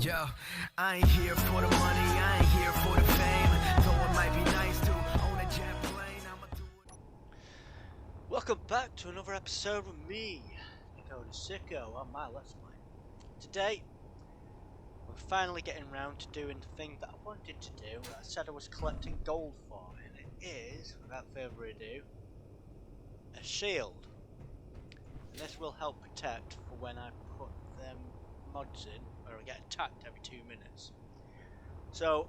Yo, I ain't here for the money, I ain't here for the fame. Though it might be nice to own a jet plane, I'ma do it. Welcome back to another episode with me, Sicko, on my Let's Play. Today, we're finally getting around to doing the thing that I wanted to do, that I said I was collecting gold for, and it is, without further ado, a shield. And this will help protect for when I put them mods in, where I get attacked every 2 minutes. So,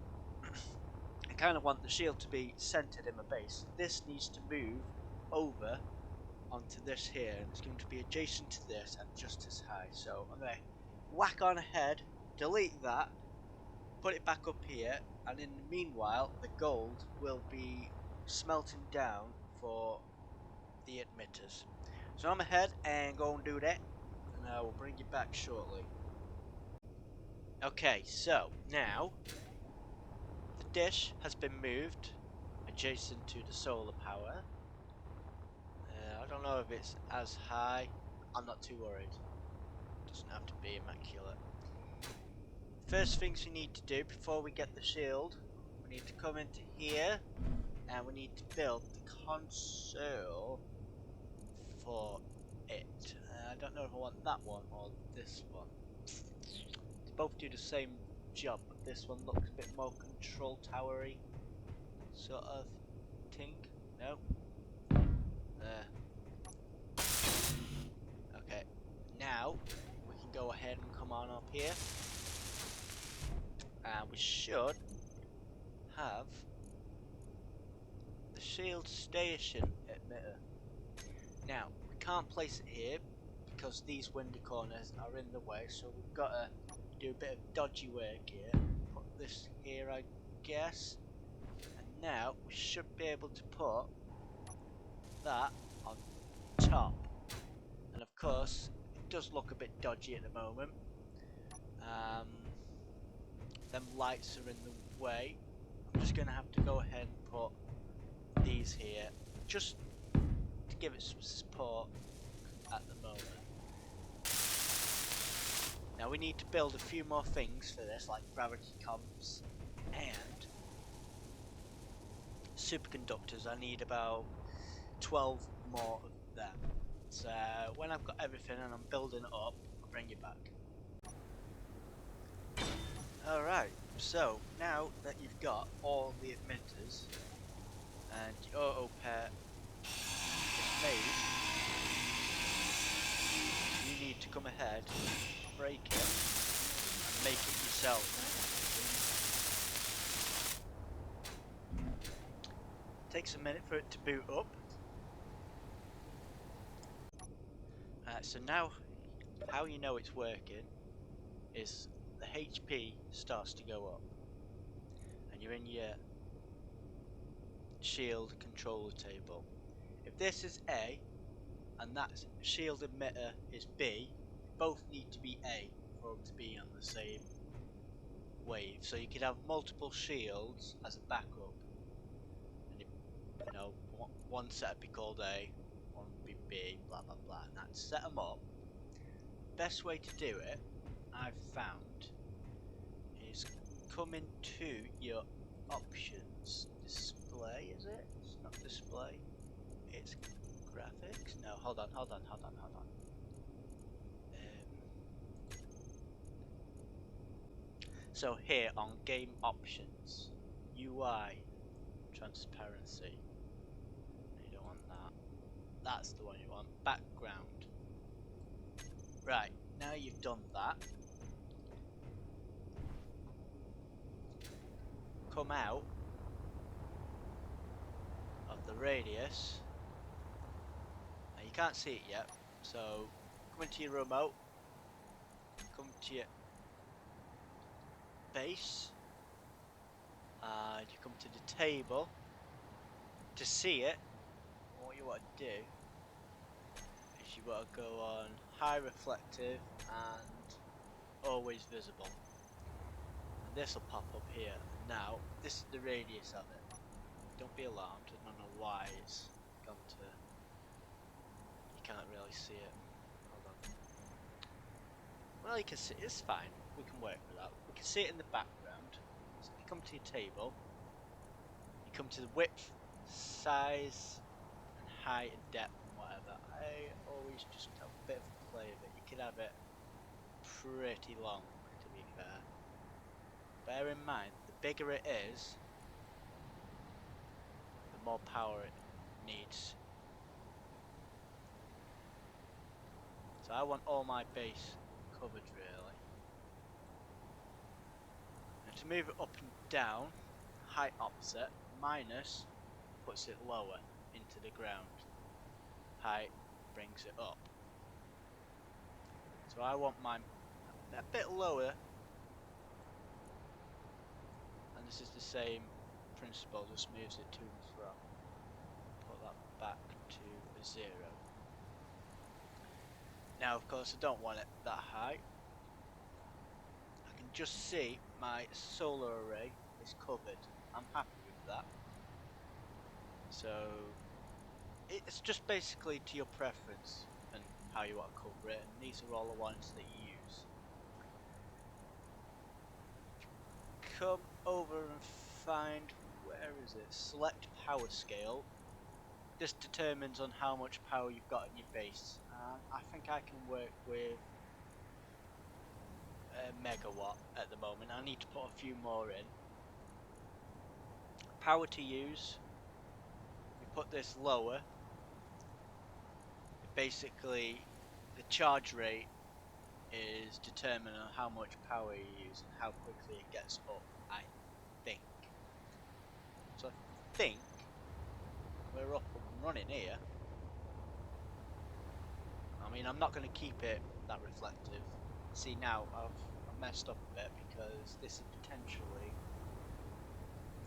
I kind of want the shield to be centered in my base. This needs to move over onto this here, and it's going to be adjacent to this and just as high. So I'm going to whack on ahead, delete that, put it back up here, and in the meanwhile the gold will be smelting down for the emitters. So I'm ahead and go and do that, and I will bring you back shortly. Okay, so now the dish has been moved adjacent to the solar power. I don't know if it's as high. I'm not too worried. Doesn't have to be immaculate. First things we need to do before we get the shield, we need to come into here and we need to build the console for it. I don't know if I want that one or this one. They both do the same job, but this one looks a bit more control towery sort of thing. No. There. Okay, now we can go ahead and come on up here, and we should have the shield station emitter. Now we can't place it here because these windy corners are in the way, so we've got to do a bit of dodgy work here. Put this here, I guess, and now we should be able to put that on top. And of course, it does look a bit dodgy at the moment. Them lights are in the way. I'm just going to have to go ahead and put these here, just to give it some support at the moment. Now we need to build a few more things for this, like gravity comps and superconductors. I need about 12 more of them. So when I've got everything and I'm building it up, I'll bring you back. Alright, so now that you've got all the emitters and your auto pair is made, you need to come ahead, break it, and make it yourself. Takes a minute for it to boot up. So now, how you know it's working is the HP starts to go up, and you're in your shield controller table. If this is A, and that shield emitter is B, both need to be A for them to be on the same wave. So you could have multiple shields as a backup, and you know, one set would be called A, one would be B, blah blah blah, and that set them up. Best way to do it, I've found, is come into your options. Display, is it? It's not display. It's graphics. No, hold on. So here on game options, UI, transparency. You don't want that. That's the one you want. Background. Right, now you've done that, come out of the radius. Now you can't see it yet, so come into your remote, come to your base, and you come to the table. To see it, what you want to do is you want to go on high reflective and always visible, and this will pop up here. Now this is the radius of it. Don't be alarmed, I don't know why it's gone to, you can't really see it. Hold on. well, you can see it's fine. We can work with that. We can see it in the background. So if you come to your table, you come to the width, size, and height and depth and whatever. I always just have a bit of a play of it. You can have it pretty long, to be fair. Bear in mind, the bigger it is, the more power it needs. So I want all my base covered really. And to move it up and down, height offset, minus puts it lower into the ground. Height brings it up. So I want mine a bit lower. And this is the same principle, just moves it to and fro. Put that back to 0. Now of course I don't want it that high. I can just see my solar array is covered. I'm happy with that. So it's just basically to your preference and how you want to cover it, and these are all the ones that you use. Come over and find, where is it? Select power scale. This determines on how much power you've got in your base. I think I can work with a megawatt at the moment. I need to put a few more in. Power to use. We put this lower. Basically, the charge rate is determined on how much power you use and how quickly it gets up, I think. So I think we're up and running here. I mean, I'm not going to keep it that reflective. See, now I've messed up a bit because this is potentially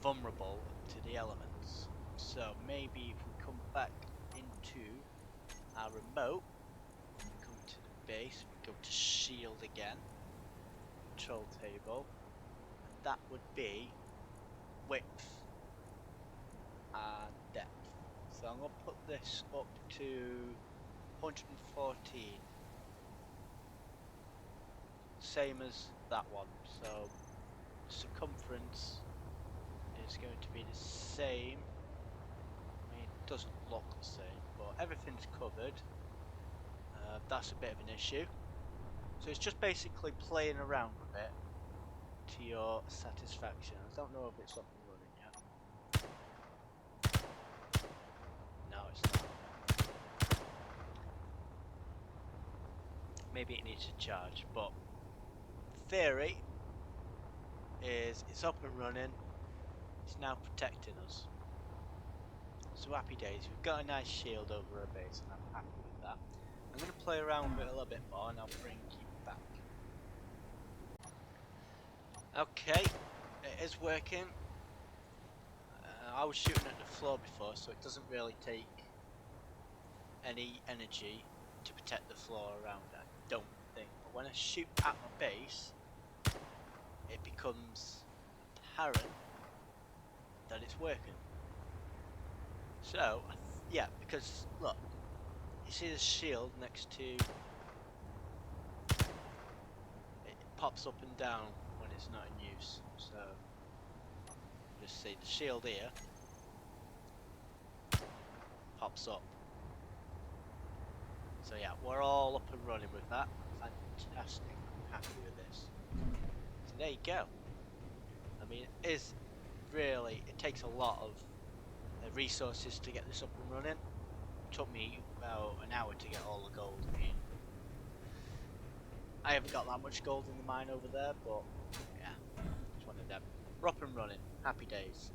vulnerable to the elements. So maybe if we come back into our remote, come to the base, we go to shield again, control table, and that would be width and depth. So I'm going to put this up to 114, same as that one. So circumference is going to be the same. I mean, it doesn't look the same, but everything's covered. That's a bit of an issue. So it's just basically playing around with it to your satisfaction. I don't know if it's up and running yet. No, it's not. Maybe it needs to charge, but theory is it's up and running. It's now protecting us. So happy days. We've got a nice shield over our base, and I'm happy with that. I'm going to play around with it a little bit more, and I'll bring you back. Okay, it is working. I was shooting at the floor before, so it doesn't really take any energy to protect the floor around it, I don't think. But when I shoot at my base, it becomes apparent that it's working. So, yeah, because look, you see the shield next to it, pops up and down when it's not in use. So just see the shield here pops up. So yeah, we're all up and running with that. Fantastic. I'm happy with this. So there you go. I mean, it is really, it takes a lot of resources to get this up and running. It took me about an hour to get all the gold. I mean, I haven't got that much gold in the mine over there, but yeah, it's one of them. We're up and running. Happy days.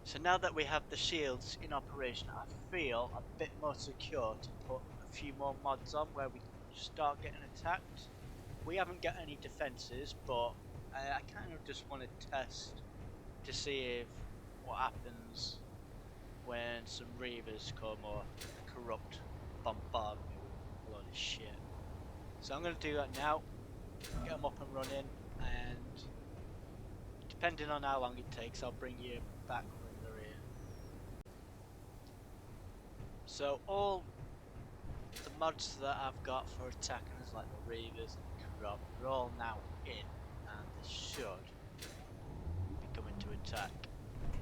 So now that we have the shields in operation, I feel a bit more secure to put a few more mods on where we start getting attacked. We haven't got any defences, but I kind of just want to test to see if what happens when some reavers come or corrupt bombard me with a lot of shit. So I'm going to do that now, get them up and running, and depending on how long it takes, I'll bring you back when they're here. So all the mods that I've got for attacking us, like the Reavers and the Crop, they're all now in, and they should be coming to attack,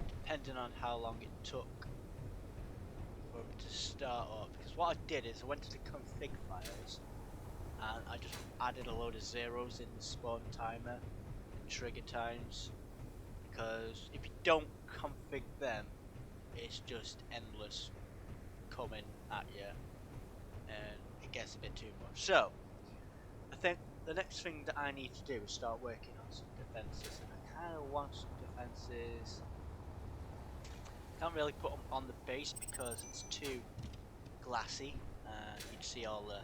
depending on how long it took for them to start up. Because what I did is I went to the config files and I just added a load of zeros in the spawn timer and trigger times, because if you don't config them, it's just endless coming at you and it gets a bit too much. So I think the next thing that I need to do is start working on some defences, and I kind of want some defences. Can't really put them on the base because it's too glassy and you'd see all the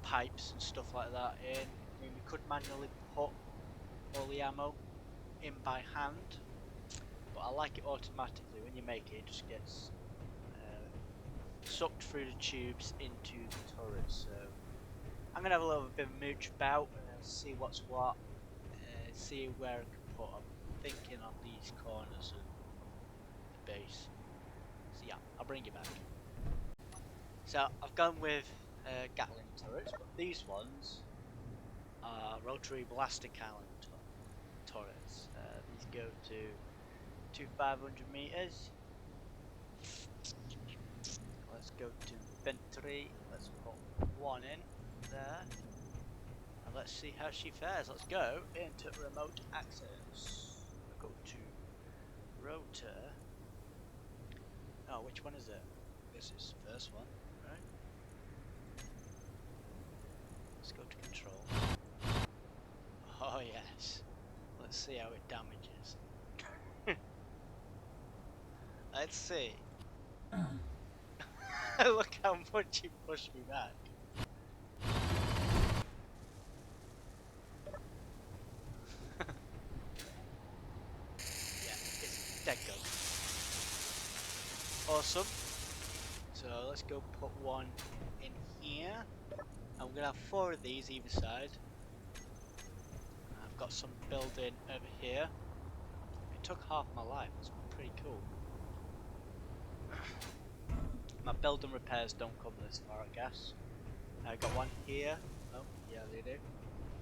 pipes and stuff like that in. I mean, we could manually put all the ammo in by hand, but I like it automatically. When you make it, it just gets sucked through the tubes into the turret. So I'm gonna have a little bit of a mooch about and see what's what, see where I can put them. I'm thinking on these corners of the base. So yeah, I'll bring you back. So I've gone with Gatling turrets, but these ones are rotary blaster cannon turrets. These go to 500 meters. Let's go to infantry. Let's put one in there, and let's see how she fares. Let's go into remote access. Go to rotor. Oh, which one is it? This is the first one, right? Let's go to control. Oh yes. Let's see how it damages. Let's see. Look how much you pushed me back. Yeah, it's dead good. Awesome. So let's go put one in here. I'm gonna have 4 of these either side. I've got some building over here. It took half my life. It's pretty cool. My build and repairs don't come this far, I guess. I got one here. Oh, yeah, they do.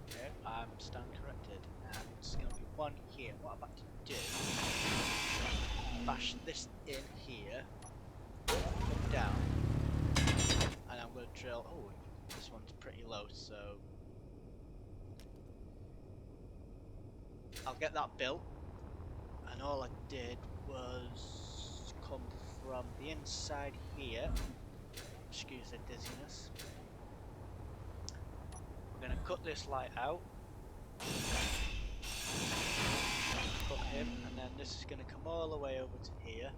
Okay, I'm stand corrected. And it's going to be one here. What I'm about to do, bash this in here, come down, and I'm going to drill. Oh, this one's pretty low, so I'll get that built. And all I did was come from the inside here. Excuse the dizziness. We're going to cut this light out. Cut him, and then this is going to come all the way over to here.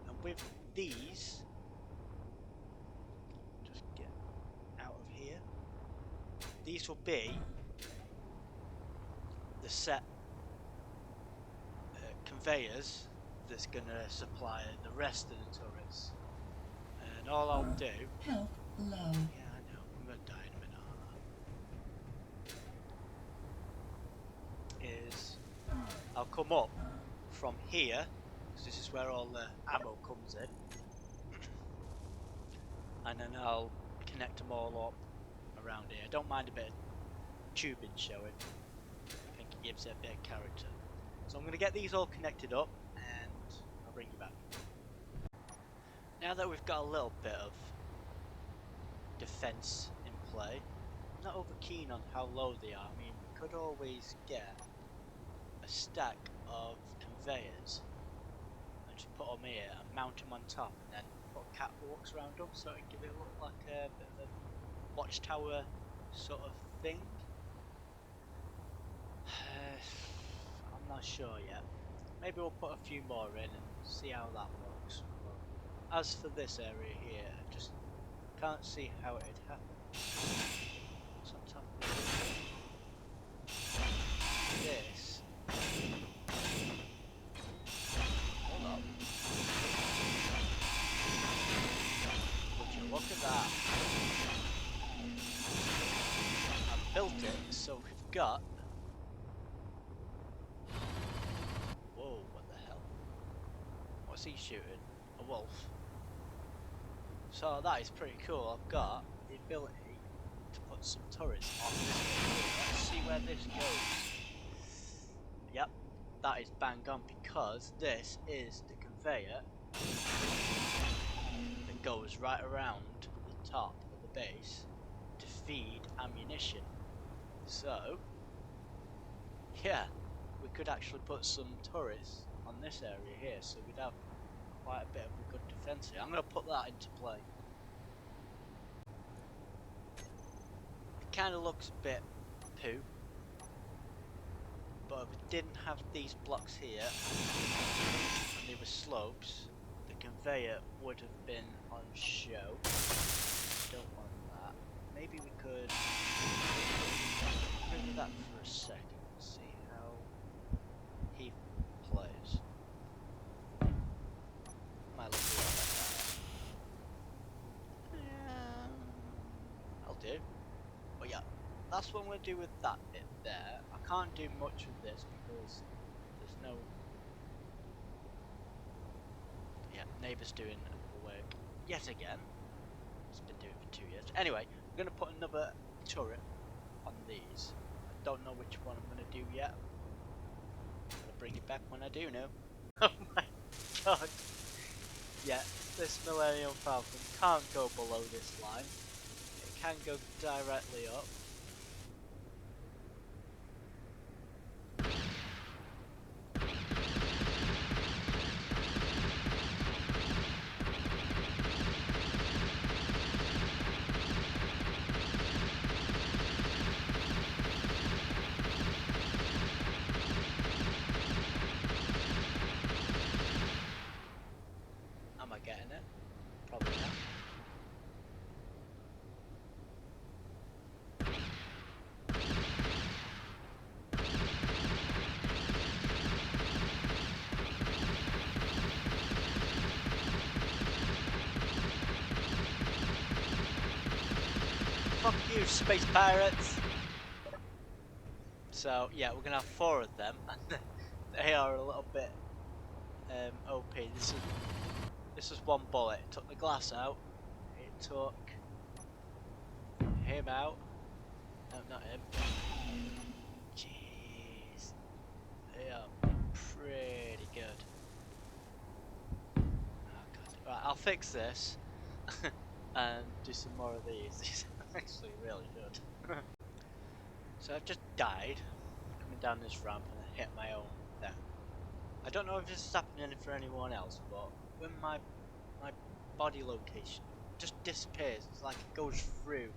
And with these, just get out of here. These will be the set conveyors that's going to supply the rest of the turrets. And all I'll do. Health low. Yeah, I know. I'm going to die in a minute, aren't I? Is I'll come up from here, because this is where all the ammo comes in, and then I'll connect them all up around here. I don't mind a bit of tubing showing. I think it gives it a bit of character. So I'm going to get these all connected up, and I'll bring you back. Now that we've got a little bit of defense in play, I'm not over keen on how low they are. I mean, we could always get a stack of conveyors and just put them here and mount them on top, and then put catwalks around them so it can give it look like a bit of a watchtower sort of thing. I'm not sure yet. Maybe we'll put a few more in and see how that works. But as for this area here, I just can't see how it'd happen. What's on top of this? Hold on. Would you look at that? I built it so we've got. Whoa, what the hell? What's he shooting? A wolf. So that is pretty cool. I've got the ability to put some turrets on this conveyor. Let's see where this goes. Yep, that is bang on, because this is the conveyor that goes right around the top of the base to feed ammunition. So, yeah, we could actually put some turrets on this area here, so we'd have quite a bit of a good defense here. I'm going to put that into play. It kind of looks a bit poo, but if we didn't have these blocks here and they were slopes, the conveyor would have been on show. Don't want that. Maybe we could remove that for a second. See how he plays. Might look a lot like that. I'll do. But yeah, that's what I'm going to do with that bit there. I can't do much with this because there's no... Yeah, neighbour's doing the work yet again. It's been doing it for 2 years. Anyway, I'm going to put another turret on these. I don't know which one I'm going to do yet. I'm going to bring it back when I do know. Oh my god. Yeah, this Millennium Falcon can't go below this line. It can go directly up. Am I getting it? Probably not. Fuck you, space pirates! So yeah, we're gonna have 4 of them, and they are a little bit OP. This is one bullet. It took the glass out. It took him out. No, not him. Jeez, they are pretty good. Oh god. Right, I'll fix this and do some more of these. These are actually really good. So I've just died coming down this ramp and I hit my own thing. I don't know if this is happening for anyone else, but when my body location just disappears, it's like it goes through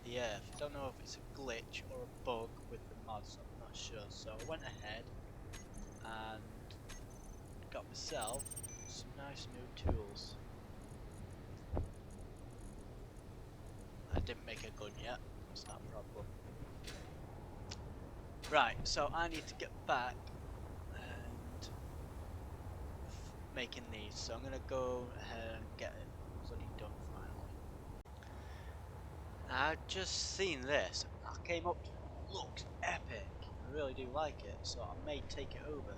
the earth. I don't know if it's a glitch or a bug with the mods, I'm not sure. So I went ahead and got myself some nice new tools. I didn't make a gun yet, that's not a problem. Right, so I need to get back and making these, so I'm gonna go ahead and get it bloody done finally. I've just seen this, I came up to it, looks epic, I really do like it, so I may take it over.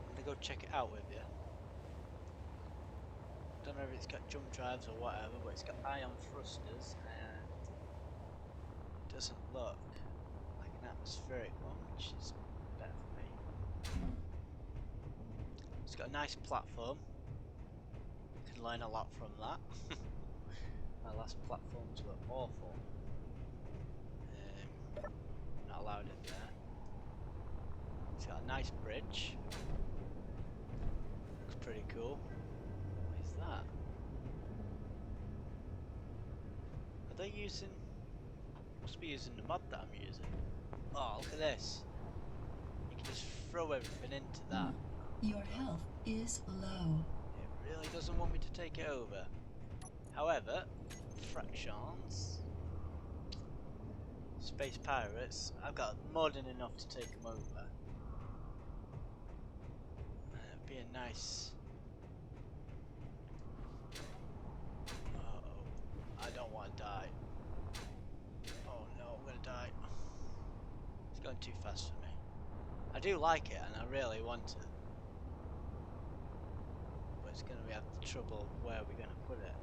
I'm gonna go check it out with you. Don't know if it's got jump drives or whatever, but it's got ion thrusters and it doesn't look like an atmospheric one, which is better for me. It's got a nice platform. You can learn a lot from that. My last platforms were awful. Not allowed in there. It's got a nice bridge. Looks pretty cool. What is that? Are they using... Must be using the mod that I'm using. Oh, look at this. You can just throw everything into that. Your health is low. It really doesn't want me to take it over. However, fractions, space pirates, I've got more than enough to take them over. It'd be a nice... Uh-oh, I don't want to die. Oh no, I'm gonna die. It's going too fast for me. I do like it and I really want it. it's going to have trouble where we're going to put it.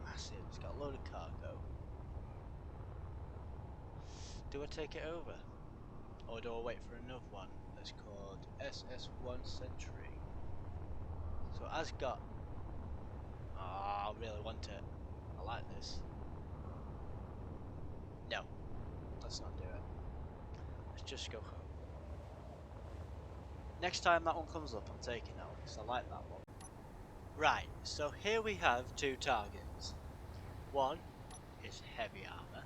Massive, it's got a load of cargo. Do I take it over? Or do I wait for another one that's called SS1 Century? So it has got... Oh, I really want it. I like this. No, let's not do it. Let's just go home. Next time that one comes up, I'm taking that one because I like that one. Right, so here we have two targets. One is heavy armor,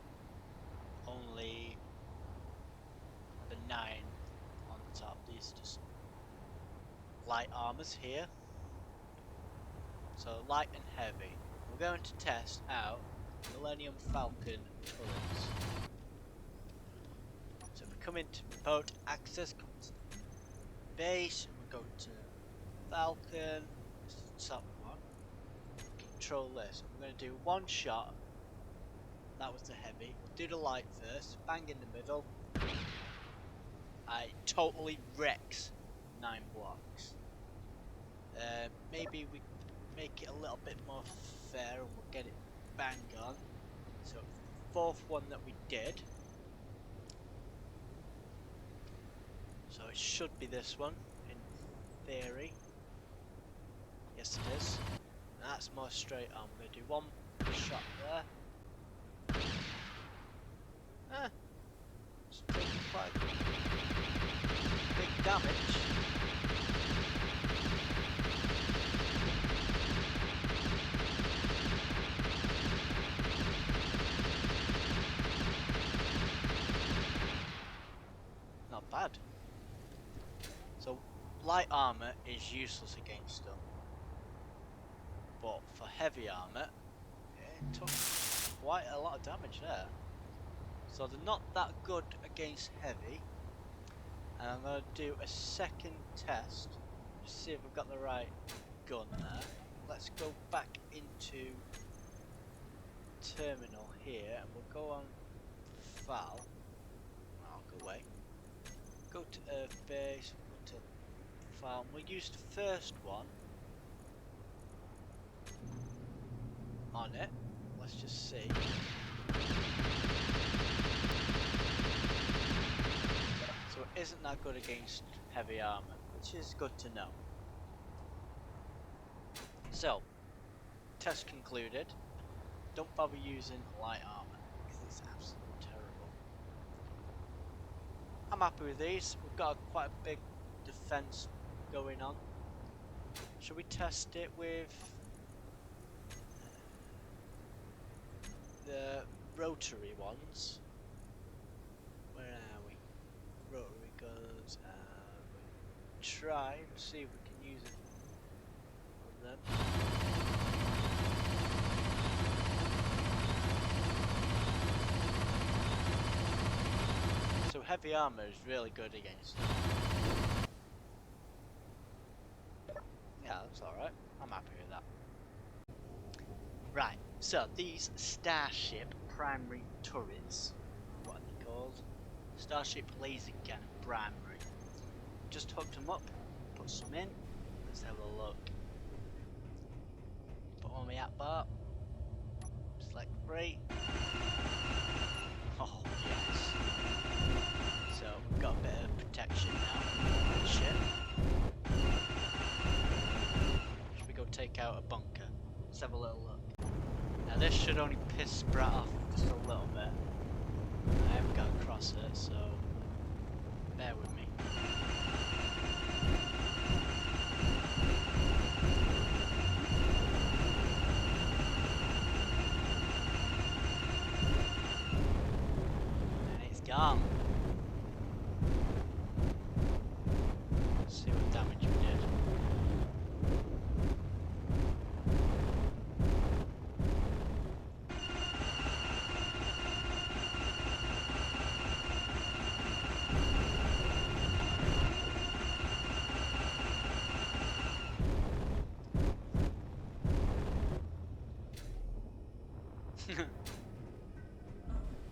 only the 9 on the top. These are just light armors here. So light and heavy. We're going to test out Millennium Falcon turrets. So we come into remote access, come to base, we go to Falcon, it's the top one. Control this. I'm going to do one shot. That was the heavy. We'll do the light first. Bang in the middle. It totally wrecks 9 blocks. Maybe we make it a little bit more fair and we'll get it bang on. So fourth one that we did. So it should be this one in theory. Yes it is. And that's more straight on. I'm going to do one shot there. It's taking quite big damage. Not bad. So light armor is useless against them. But for heavy armor, it took quite a lot of damage there. So they're not that good against heavy. And I'm going to do a second test to see if I've got the right gun there. Let's go back into terminal here and we'll go on FAL. I'll go away. Go to Earth base, go to FAL. We'll use the first one on it. Let's just see. So it isn't that good against heavy armor, which is good to know. So, test concluded. Don't bother using light armor because it's absolutely terrible. I'm happy with these. We've got quite a big defense going on. Should we test it with the rotary ones? Where are we? Rotary guns. Try and see if we can use it on them. So heavy armor is really good against them. Yeah, that's alright. I'm happy with that. Right, so these Starship primary turrets, what are they called? Starship laser cannon primary. Just hooked them up, put some in. Let's have a look. Put on my app bar. Select free. Oh yes. So we've got a bit of protection now. Shit. Should we go take out a bunker? Let's have a little look. Now this should only piss Sprat off just a little bit. I haven't got across it, so bear with me. And it's gone. Let's see what damage we did.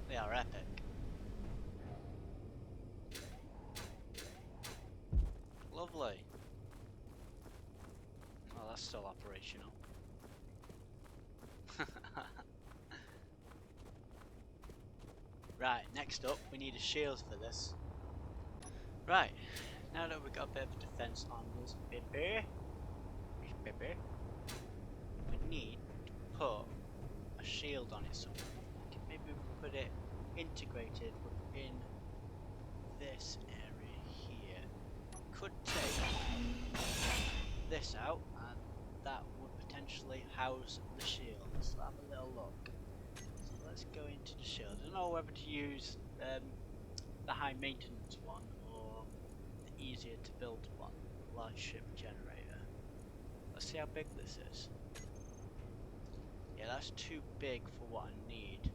They are epic. Lovely. Oh, that's still operating. Right, next up, we need a shield for this. Right, now that we've got a bit of defense on this baby, we need to put a shield on it somewhere. Maybe we put it integrated within this area here. Could take this out, and that would potentially house the shield. Let's have a little look. So let's go into the shield. I don't know whether to use the high maintenance one or the easier to build one, large ship generator. Let's see how big this is. Yeah, that's too big for what I need.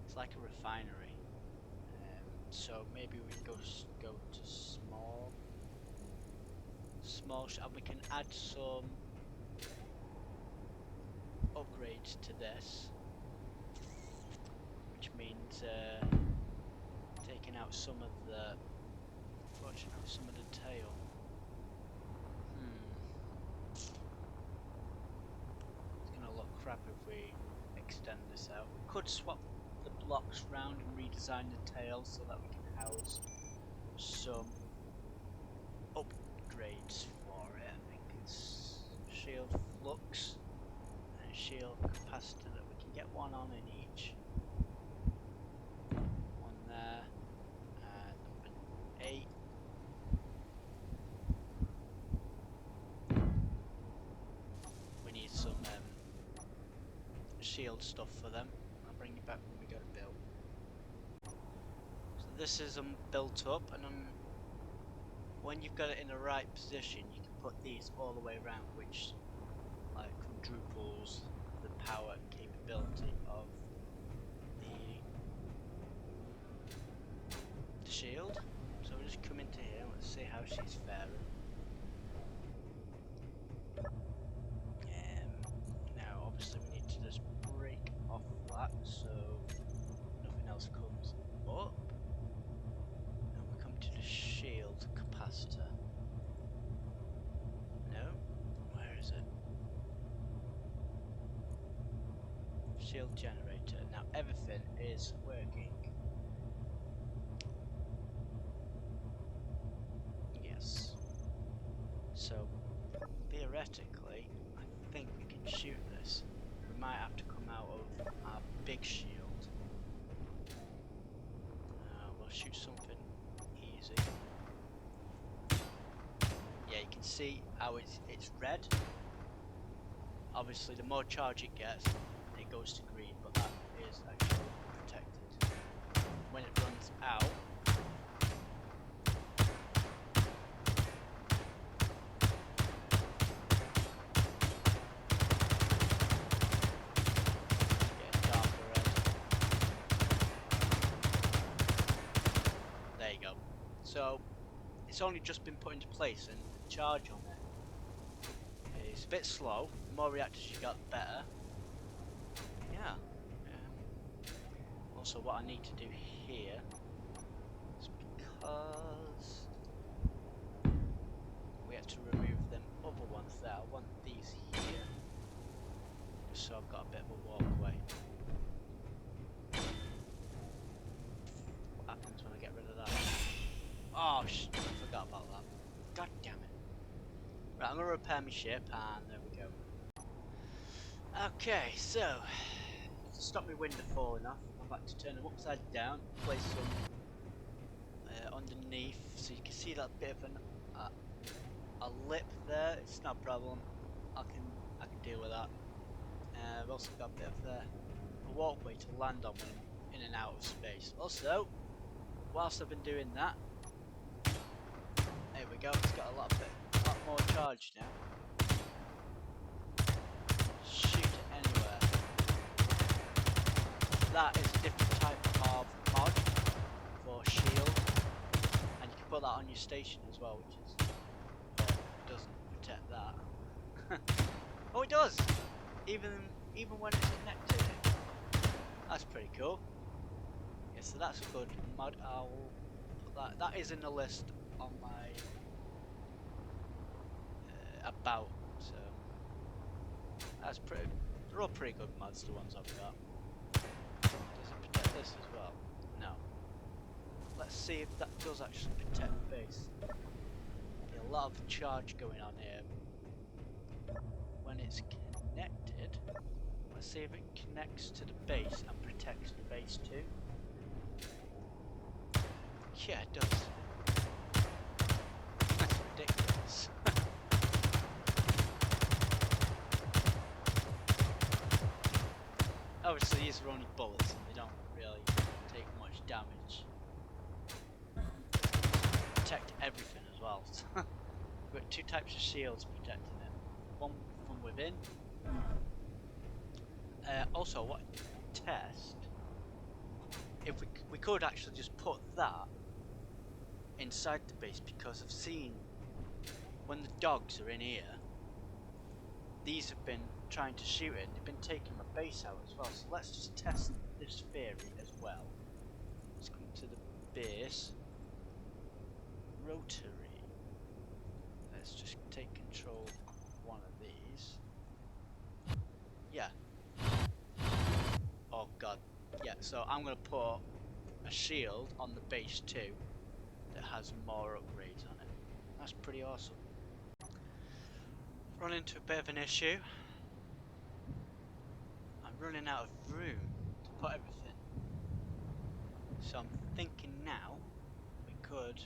It's like a refinery. So maybe we go to small, and we can add some upgrades to this, which means taking out some of the tail. It's gonna look crap if we extend this out. We could swap the blocks round and redesign the tail so that we can house some upgrades for it. I think it's shield flux and shield capacitor that we can get one on in each. One there, number 8. We need some shield stuff for them. I'll bring it back when we go to build. So this is built up, and when you've got it in the right position, you can put these all the way around, which like quadruples the power and capability of the shield. So we'll just come into here and let's see how she's faring. Now obviously we need to just break off that so nothing else comes up. And we come to the shield capacitor. No? Where is it? Shield generator. Now everything is working. Yes. So theoretically, I think we can shoot this. We might have to come out of our big shield. We'll shoot something easy. Yeah, you can see how it's red. Obviously, the more charge it gets, it goes to green, but that is actually protected. When it runs out, so it's only just been put into place, and the charge on it is a bit slow. The more reactors you got, the better. Yeah. Also, what I need to do here is because we have to remove them other ones there. I want these here, just so I've got a bit of a walkway. What happens when I get rid of that? Oh, I forgot about that. God damn it. Right, I'm going to repair my ship, and there we go. Okay, so, to stop my window falling off, I've had to turn them upside down, place them underneath, so you can see that bit of a lip there. It's not a problem. I can deal with that. I've also got a bit of a walkway to land on when I'm in and out of space. Also, whilst I've been doing that, there we go, it's got a lot more charge now. Shoot it anywhere. That is a different type of mod for shield, and you can put that on your station as well, which is doesn't protect that. Oh, it does! Even when it's connected. That's pretty cool. Yeah, so that's a good mod. I'll put that is in the list on my about, so that's pretty. They're all pretty good mods, the ones I've got. Does it protect this as well? see if that does actually protect the base. Be a lot of charge going on here. When it's connected, let's see if it connects to the base and protects the base too. Yeah, it does. That's ridiculous. Obviously these are only bullets and they don't really take much damage. Protect everything as well. We've got two types of shields protecting it. One from within. Also, what test? If we could actually just put that inside the base, because I've seen when the dogs are in here, these have been trying to shoot it and they've been taking my base out as well. So let's just test this theory as well. Let's come to the base. Rotary. Let's just take control of one of these. Yeah. Oh god. Yeah, so I'm going to put a shield on the base too that has more upgrades on it. That's pretty awesome. Run into a bit of an issue. I'm running out of room to put everything. So I'm thinking now we could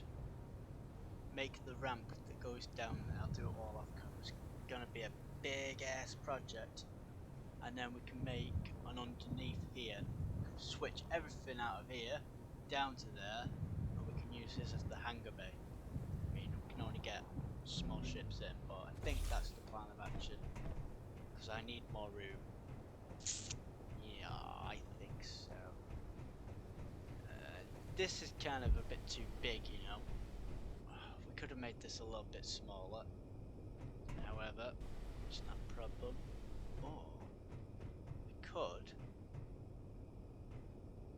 make the ramp that goes down there. I'll do it all off camera. It's going to be a big ass project. And then we can make an underneath here. Switch everything out of here down to there, and we can use this as the hangar bay. I mean, we can only get small ships in, but I think that's the plan of action, because I need more room. Yeah, I think so. This is kind of a bit too big, you know. We could have made this a little bit smaller. However, it's not a problem. Or we could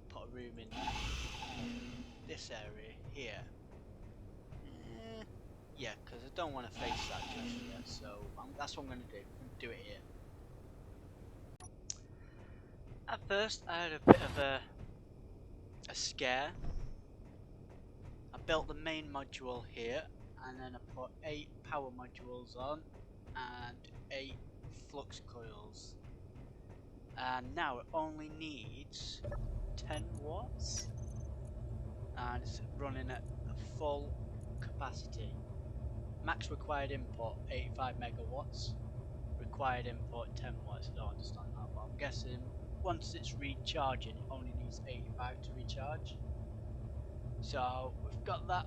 put a room in this area here. Yeah, because I don't want to face that just yet, so that's what I'm going to do. I'm going to do it here. At first, I had a bit of a scare. I built the main module here, and then I put 8 power modules on, and 8 flux coils. And now it only needs 10 watts, and it's running at a full capacity. Max required input 85 megawatts, required input 10 watts. I don't understand that, but I'm guessing once it's recharging it only needs 85 to recharge. So we've got that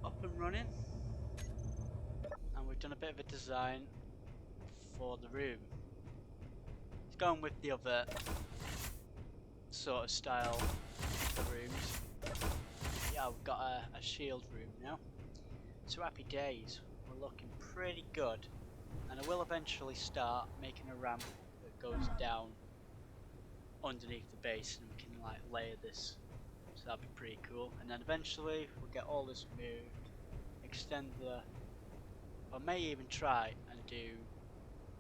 up and running, and we've done a bit of a design for the room. It's going with the other sort of style of rooms. Yeah, we've got a shield room now. So happy days, we're looking pretty good. And I will eventually start making a ramp that goes down underneath the base, and we can like layer this. So that'd be pretty cool. And then eventually we'll get all this moved, extend the, or may even try and do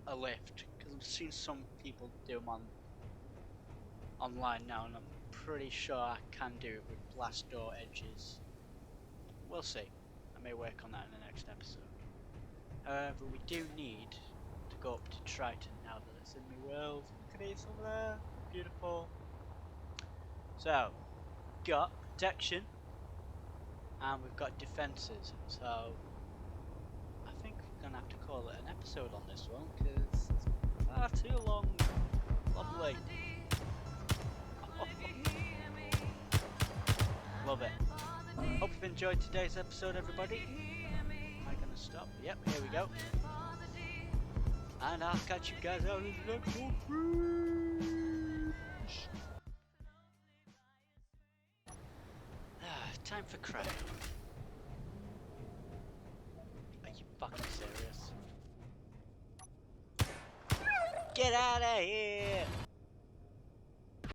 a lift, because I've seen some people do them online now, and I'm pretty sure I can do it with blast door edges. We'll see. I may work on that in the next episode. However, we do need to go up to Triton now that it's in my world. Look at it over there. Beautiful. So, we've got protection, and we've got defences. So, I think we're going to have to call it an episode on this one, because it's far too long. Lovely. Love it. Hope you've enjoyed today's episode, everybody. Am I going to stop? Yep, here we go. And I'll catch you guys out in the next one. Time for cryo. Are you fucking serious? Get out of here!